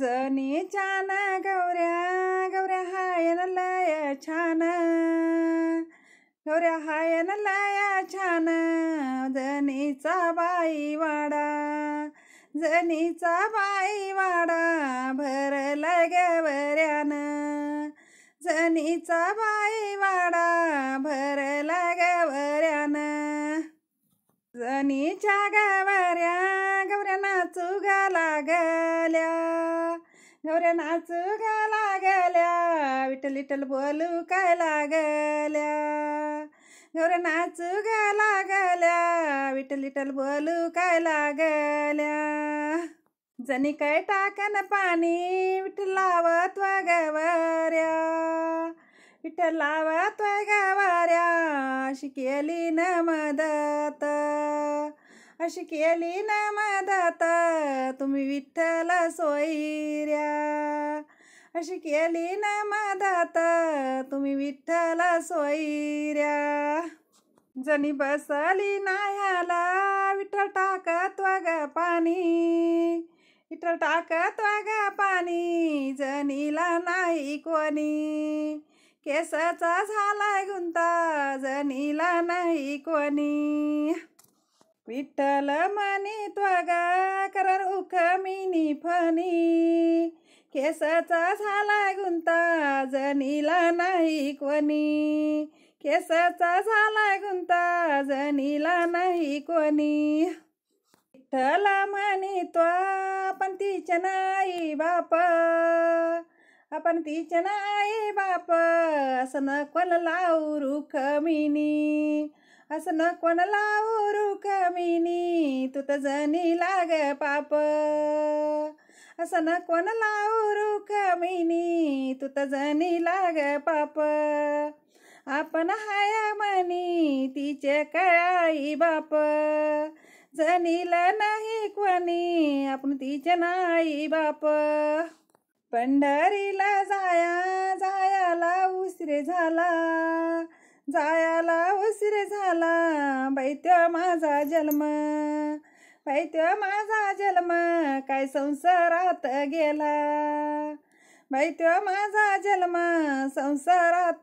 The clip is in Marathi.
जनी छान गौऱ्या गौऱ्या हाय न लय छान, गौऱ्या हाय न लय छान. जनीचा बाई वाडा, जनीचा बाई वाडा भरला गवऱ्यानं, जनीचा बाई वाडा भरला गवऱ्यानं. जनीच्या गवऱ्या गौऱ्या नाचू गा लागल्या, गौऱ्या नाचू गा लागल्या, विठ्ठल विठ्ठल बोलू काय लागल्या, गौऱ्या नाचू गा लागल्या, विठ्ठल विठ्ठल बोलू काय लागल्या. जनी काय टाकन पाणी विठ्ठल लावत व गवऱ्या, विठ्ठल लावत व गवऱ्या. अशी केली न मदत, अशी केली न मदत तुम्ही विठ्ठल सोयऱ्या, अशी केली न मदत तुम्ही विठ्ठल सोयऱ्या. जनी बसली नाह्याला विठ्ठल टाकत व ग पाणी, विठ्ठल टाकत व ग पाणी. जनीला नाही कोणी, केसाचा झालाय गुंता, जनीला नाही कोणी. विठ्ठल म्हणीत व ग कर उखमिनी फणी, केसाचा झालाय गुंता, जनीला नाही कोणी, केसाचा झालाय गुंता, जनीला नाही कोणी. विठ्ठल म्हणीत आपण तिचे नाही बाप, आपण तिचे नाही बाप. असं न कोण लावू रुखमिनी, असं न कोण लावू रुखमिनी, तू तर जनी लाग पाप. असं न कोण लावू रुखमिनी, तू तर जनी लाग पाप. आपण हाय म्हणी तिचे काय बाप, जनीला नाही कोणी आपण तिचे नाही बाप. पंढरीला जाया जायाला उशिर झाला, जायाला उशिर झाला. बाई त्यो माझा जन्म, बाई त्यो माझा जन्म काय संसारात गेला, बाई त्यो माझा जन्म संसारात